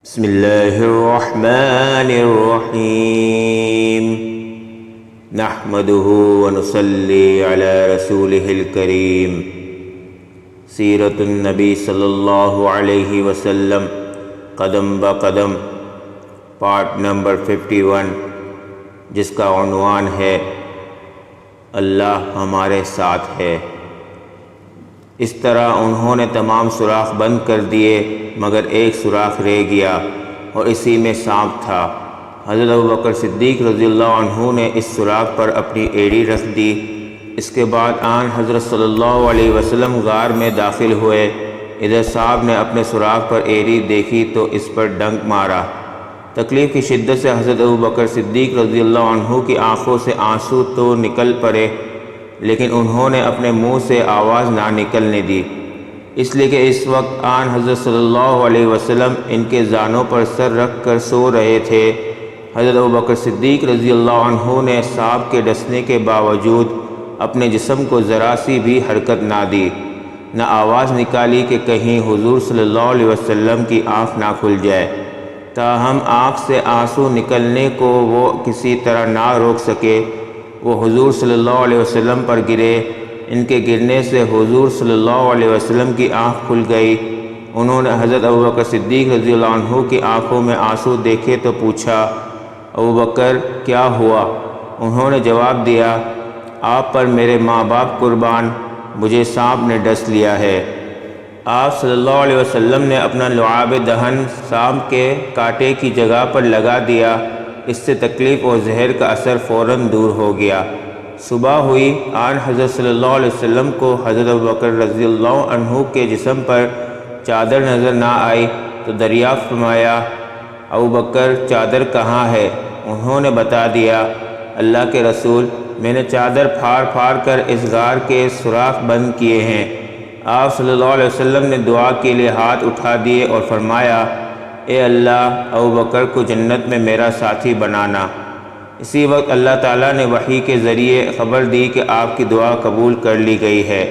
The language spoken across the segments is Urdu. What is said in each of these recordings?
بسم اللہ الرحمن الرحیم نحمده ونصلی علی رسولہ الکریم سیرت النبی صلی اللہ علیہ وسلم قدم بقدم پارٹ نمبر 51 جس کا عنوان ہے اللہ ہمارے ساتھ ہے۔ اس طرح انہوں نے تمام سوراخ بند کر دیے مگر ایک سوراخ رہ گیا اور اسی میں سانپ تھا۔ حضرت ابوبکر صدیق رضی اللہ عنہ نے اس سوراخ پر اپنی ایڑی رکھ دی۔ اس کے بعد آن حضرت صلی اللہ علیہ وسلم غار میں داخل ہوئے۔ ادھر صاحب نے اپنے سوراخ پر ایڑی دیکھی تو اس پر ڈنک مارا۔ تکلیف کی شدت سے حضرت ابوبکر صدیق رضی اللہ عنہ کی آنکھوں سے آنسو تو نکل پڑے لیکن انہوں نے اپنے منہ سے آواز نہ نکلنے دی، اس لیے کہ اس وقت آن حضرت صلی اللہ علیہ وسلم ان کے زانوں پر سر رکھ کر سو رہے تھے۔ حضرت ابوبکر صدیق رضی اللہ عنہ نے سانپ کے ڈسنے کے باوجود اپنے جسم کو ذرا سی بھی حرکت نہ دی، نہ آواز نکالی کہ کہیں حضور صلی اللہ علیہ وسلم کی آنکھ نہ کھل جائے۔ تاہم آنکھ سے آنسو نکلنے کو وہ کسی طرح نہ روک سکے۔ وہ حضور صلی اللہ علیہ وسلم پر گرے۔ ان کے گرنے سے حضور صلی اللہ علیہ وسلم کی آنکھ کھل گئی۔ انہوں نے حضرت ابوبکر صدیق رضی اللہ عنہ کی آنکھوں میں آنسو دیکھے تو پوچھا، ابوبکر کیا ہوا؟ انہوں نے جواب دیا، آپ پر میرے ماں باپ قربان، مجھے سانپ نے ڈس لیا ہے۔ آپ صلی اللہ علیہ وسلم نے اپنا لعاب دہن سانپ کے کانٹے کی جگہ پر لگا دیا۔ اس سے تکلیف اور زہر کا اثر فوراً دور ہو گیا۔ صبح ہوئی، آن حضرت صلی اللہ علیہ وسلم کو حضرت ابوبکر رضی اللہ عنہ کے جسم پر چادر نظر نہ آئی تو دریافت فرمایا، ابوبکر چادر کہاں ہے؟ انہوں نے بتا دیا، اللہ کے رسول، میں نے چادر پھاڑ پھاڑ کر اس غار کے سوراخ بند کیے ہیں۔ آپ صلی اللہ علیہ وسلم نے دعا کے لیے ہاتھ اٹھا دیے اور فرمایا، اے اللہ، ابوبکر کو جنت میں میرا ساتھی بنانا۔ اسی وقت اللہ تعالیٰ نے وحی کے ذریعے خبر دی کہ آپ کی دعا قبول کر لی گئی ہے۔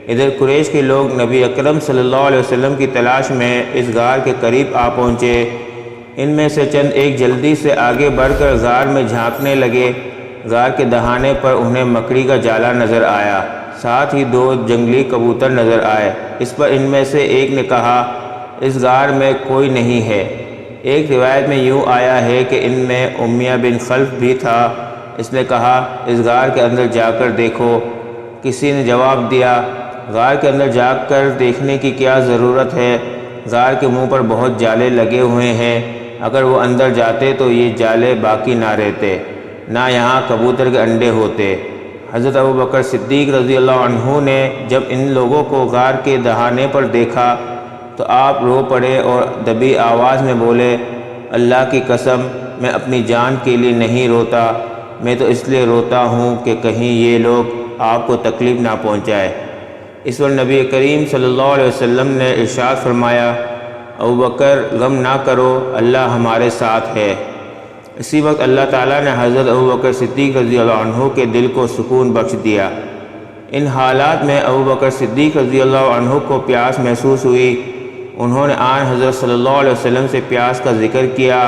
ادھر قریش کے لوگ نبی اکرم صلی اللہ علیہ وسلم کی تلاش میں اس غار کے قریب آ پہنچے۔ ان میں سے چند ایک جلدی سے آگے بڑھ کر غار میں جھانکنے لگے۔ غار کے دہانے پر انہیں مکڑی کا جالا نظر آیا، ساتھ ہی 2 جنگلی کبوتر نظر آئے۔ اس پر ان میں سے ایک نے کہا، اس غار میں کوئی نہیں ہے۔ ایک روایت میں یوں آیا ہے کہ ان میں امیہ بن خلف بھی تھا۔ اس نے کہا، اس غار کے اندر جا کر دیکھو۔ کسی نے جواب دیا، غار کے اندر جا کر دیکھنے کی کیا ضرورت ہے؟ غار کے منہ پر بہت جالے لگے ہوئے ہیں، اگر وہ اندر جاتے تو یہ جالے باقی نہ رہتے، نہ یہاں کبوتر کے انڈے ہوتے۔ حضرت ابوبکر صدیق رضی اللہ عنہ نے جب ان لوگوں کو غار کے دہانے پر دیکھا تو آپ رو پڑے اور دبی آواز میں بولے، اللہ کی قسم، میں اپنی جان کے لیے نہیں روتا، میں تو اس لیے روتا ہوں کہ کہیں یہ لوگ آپ کو تکلیف نہ پہنچائے۔ اس پر نبی کریم صلی اللہ علیہ وسلم نے ارشاد فرمایا، ابوبکر غم نہ کرو، اللہ ہمارے ساتھ ہے۔ اسی وقت اللہ تعالیٰ نے حضرت ابوبکر صدیق رضی اللہ عنہ کے دل کو سکون بخش دیا۔ ان حالات میں ابوبکر صدیق رضی اللہ عنہ کو پیاس محسوس ہوئی۔ انہوں نے آن حضرت صلی اللہ علیہ وسلم سے پیاس کا ذکر کیا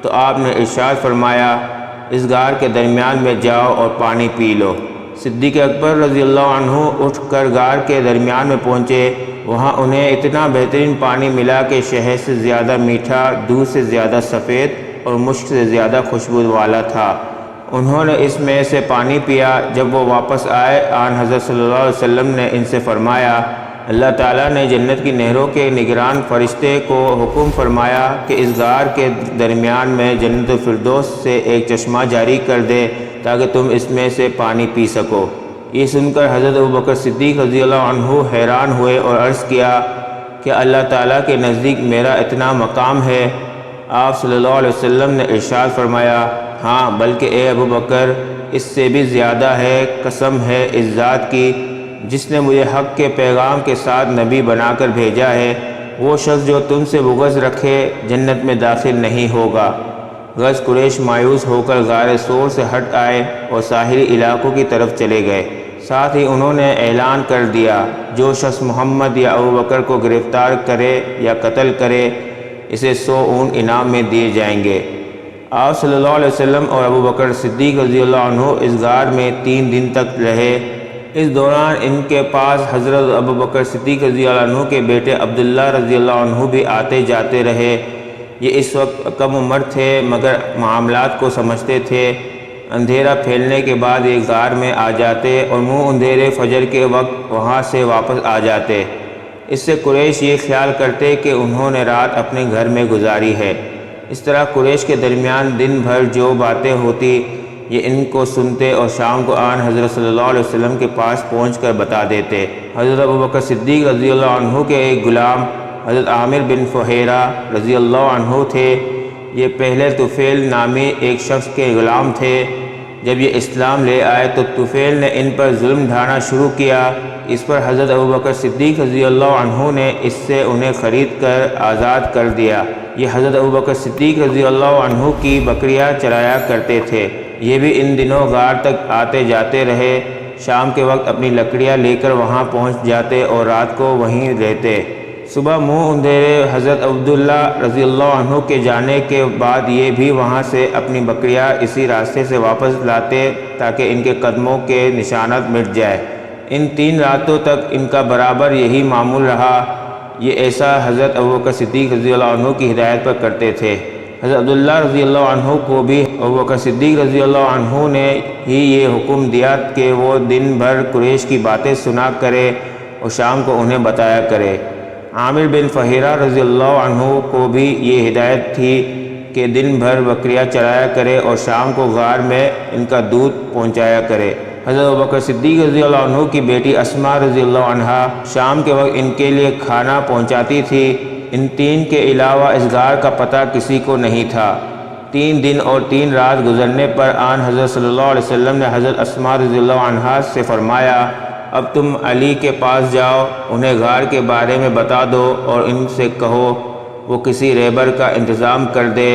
تو آپ نے ارشاد فرمایا، اس غار کے درمیان میں جاؤ اور پانی پی لو۔ صدیق اکبر رضی اللہ عنہ اٹھ کر غار کے درمیان میں پہنچے۔ وہاں انہیں اتنا بہترین پانی ملا کہ شہد سے زیادہ میٹھا، دودھ سے زیادہ سفید اور مشک سے زیادہ خوشبو والا تھا۔ انہوں نے اس میں سے پانی پیا۔ جب وہ واپس آئے، آن حضرت صلی اللہ علیہ وسلم نے ان سے فرمایا، اللہ تعالیٰ نے جنت کی نہروں کے نگران فرشتے کو حکم فرمایا کہ اس غار کے درمیان میں جنت الفردوس سے ایک چشمہ جاری کر دے تاکہ تم اس میں سے پانی پی سکو۔ یہ سن کر حضرت ابوبکر صدیق رضی اللہ عنہ حیران ہوئے اور عرض کیا کہ اللہ تعالیٰ کے نزدیک میرا اتنا مقام ہے؟ آپ صلی اللہ علیہ وسلم نے ارشاد فرمایا، ہاں بلکہ اے ابوبکر، اس سے بھی زیادہ ہے، قسم ہے اس ذات کی جس نے مجھے حق کے پیغام کے ساتھ نبی بنا کر بھیجا ہے، وہ شخص جو تم سے بغض رکھے جنت میں داخل نہیں ہوگا۔ غز قریش مایوس ہو کر غار سور سے ہٹ آئے اور ساحلی علاقوں کی طرف چلے گئے۔ ساتھ ہی انہوں نے اعلان کر دیا، جو شخص محمد یا ابوبکر کو گرفتار کرے یا قتل کرے اسے 100 اونٹ انعام میں دیے جائیں گے۔ آپ صلی اللہ علیہ وسلم اور ابو بکر صدیق رضی اللہ عنہ اس غار میں 3 دن تک رہے۔ اس دوران ان کے پاس حضرت ابو بکر صدیق رضی اللہ عنہ کے بیٹے عبداللہ رضی اللہ عنہ بھی آتے جاتے رہے۔ یہ اس وقت کم عمر تھے مگر معاملات کو سمجھتے تھے۔ اندھیرا پھیلنے کے بعد یہ غار میں آ جاتے اور منہ اندھیرے فجر کے وقت وہاں سے واپس آ جاتے۔ اس سے قریش یہ خیال کرتے کہ انہوں نے رات اپنے گھر میں گزاری ہے۔ اس طرح قریش کے درمیان دن بھر جو باتیں ہوتی یہ ان کو سنتے اور شام کو آن حضرت صلی اللہ علیہ وسلم کے پاس پہنچ کر بتا دیتے۔ حضرت ابو بکر صدیق رضی اللہ عنہ کے ایک غلام حضرت عامر بن فہیرہ رضی اللہ عنہ تھے۔ یہ پہلے طفیل نامی ایک شخص کے غلام تھے۔ جب یہ اسلام لے آئے تو طفیل نے ان پر ظلم ڈھانا شروع کیا۔ اس پر حضرت ابو بکر صدیق رضی اللہ عنہ نے اس سے انہیں خرید کر آزاد کر دیا۔ یہ حضرت ابو بکر صدیق رضی اللہ عنہ کی بکریاں چرایا کرتے تھے۔ یہ بھی ان دنوں غار تک آتے جاتے رہے۔ شام کے وقت اپنی لکڑیاں لے کر وہاں پہنچ جاتے اور رات کو وہیں رہتے۔ صبح منہ اندھیرے حضرت عبداللہ رضی اللہ عنہ کے جانے کے بعد یہ بھی وہاں سے اپنی بکریاں اسی راستے سے واپس لاتے تاکہ ان کے قدموں کے نشانات مٹ جائے۔ ان 3 راتوں تک ان کا برابر یہی معمول رہا۔ یہ ایسا حضرت ابوبکر صدیق رضی اللہ عنہ کی ہدایت پر کرتے تھے۔ حضرت عبداللہ رضی اللہ عنہ کو بھی ابوبکر صدیق رضی اللہ عنہ نے ہی یہ حکم دیا کہ وہ دن بھر قریش کی باتیں سنا کرے اور شام کو انہیں بتایا کرے۔ عامر بن فہیرہ رضی اللہ عنہ کو بھی یہ ہدایت تھی کہ دن بھر بکریاں چرایا کرے اور شام کو غار میں ان کا دودھ پہنچایا کرے۔ حضرت ابوبکر صدیق رضی اللہ عنہ کی بیٹی اسماء رضی اللہ عنہا شام کے وقت ان کے لیے کھانا پہنچاتی تھی۔ ان 3 کے علاوہ اس غار کا پتہ کسی کو نہیں تھا۔ 3 دن اور 3 رات گزرنے پر آن حضرت صلی اللہ علیہ وسلم نے حضرت اسماء رضی اللہ عنہا سے فرمایا، اب تم علی کے پاس جاؤ، انہیں غار کے بارے میں بتا دو اور ان سے کہو وہ کسی رہبر کا انتظام کر دے۔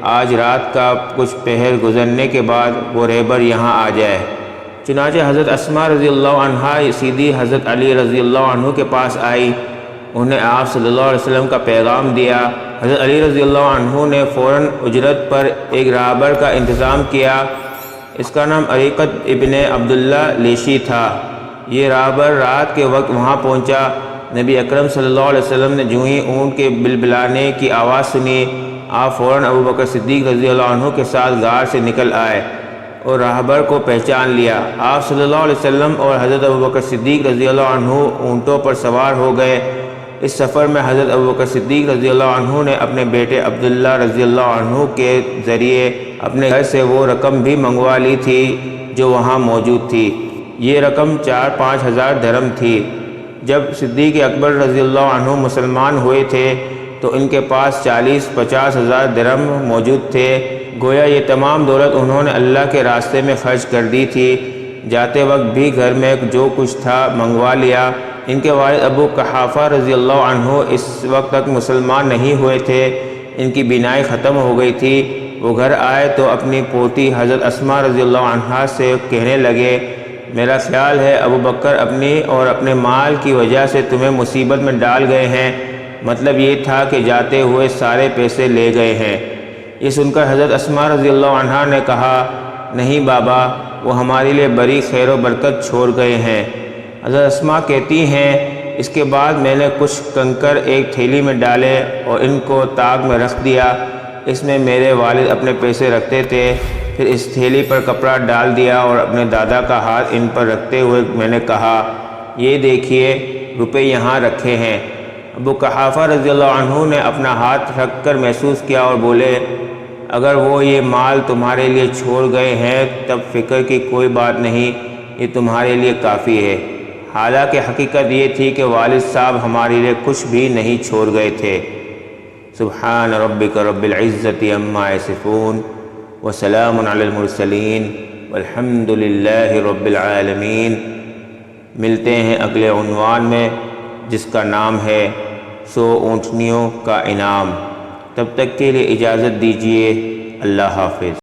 آج رات کا کچھ پہر گزرنے کے بعد وہ رہبر یہاں آ جائے۔ چنانچہ حضرت اسماء رضی اللہ عنہا سیدھی حضرت علی رضی اللہ عنہ کے پاس آئی۔ انہیں آپ صلی اللہ علیہ وسلم کا پیغام دیا۔ حضرت علی رضی اللہ عنہ نے فوراً اجرت پر ایک رہبر کا انتظام کیا۔ اس کا نام عریقت ابن عبداللہ لیشی تھا۔ یہ رہبر رات کے وقت وہاں پہنچا۔ نبی اکرم صلی اللہ علیہ وسلم نے جو ہی اونٹ کے بلبلانے کی آواز سنی، آپ فوراً ابو بکر صدیق رضی اللہ عنہ کے ساتھ غار سے نکل آئے اور راہبر کو پہچان لیا۔ آپ صلی اللہ علیہ وسلم اور حضرت ابو بکر صدیق رضی اللہ عنہ اونٹوں پر سوار ہو گئے۔ اس سفر میں حضرت ابو بکر صدیق رضی اللہ عنہ نے اپنے بیٹے عبداللہ رضی اللہ عنہ کے ذریعے اپنے گھر سے وہ رقم بھی منگوا لی تھی جو وہاں موجود تھی۔ یہ رقم 4-5 ہزار درہم تھی۔ جب صدیق اکبر رضی اللہ عنہ مسلمان ہوئے تھے تو ان کے پاس 40-50 ہزار درہم موجود تھے۔ گویا یہ تمام دولت انہوں نے اللہ کے راستے میں خرچ کر دی تھی۔ جاتے وقت بھی گھر میں جو کچھ تھا منگوا لیا۔ ان کے والد ابو قحافہ رضی اللہ عنہ اس وقت تک مسلمان نہیں ہوئے تھے۔ ان کی بینائی ختم ہو گئی تھی۔ وہ گھر آئے تو اپنی پوتی حضرت اسماء رضی اللہ عنہا سے کہنے لگے، میرا خیال ہے ابو بکر اپنی اور اپنے مال کی وجہ سے تمہیں مصیبت میں ڈال گئے ہیں۔ مطلب یہ تھا کہ جاتے ہوئے سارے پیسے لے گئے ہیں۔ یہ سن کر حضرت اسماء رضی اللہ عنہا نے کہا، نہیں بابا، وہ ہمارے لیے بڑی خیر و برکت چھوڑ گئے ہیں۔ حضرت اسماء کہتی ہیں، اس کے بعد میں نے کچھ کنکر ایک تھیلی میں ڈالے اور ان کو طاق میں رکھ دیا۔ اس میں میرے والد اپنے پیسے رکھتے تھے۔ پھر اس تھیلی پر کپڑا ڈال دیا اور اپنے دادا کا ہاتھ ان پر رکھتے ہوئے میں نے کہا، یہ دیکھیے روپے یہاں رکھے ہیں۔ ابو قحافہ رضی اللہ عنہ نے اپنا ہاتھ رکھ کر محسوس کیا اور بولے، اگر وہ یہ مال تمہارے لیے چھوڑ گئے ہیں تب فکر کی کوئی بات نہیں، یہ تمہارے لیے کافی ہے۔ حالانکہ حقیقت یہ تھی کہ والد صاحب ہمارے لیے کچھ بھی نہیں چھوڑ گئے تھے۔ سبحان ربک رب العزت عما یصفون وسلام علی المرسلین والحمد للہ رب العالمین۔ ملتے ہیں اگلے عنوان میں جس کا نام ہے 100 اونٹنیوں کا انعام۔ تب تک کے لیے اجازت دیجیے، اللہ حافظ۔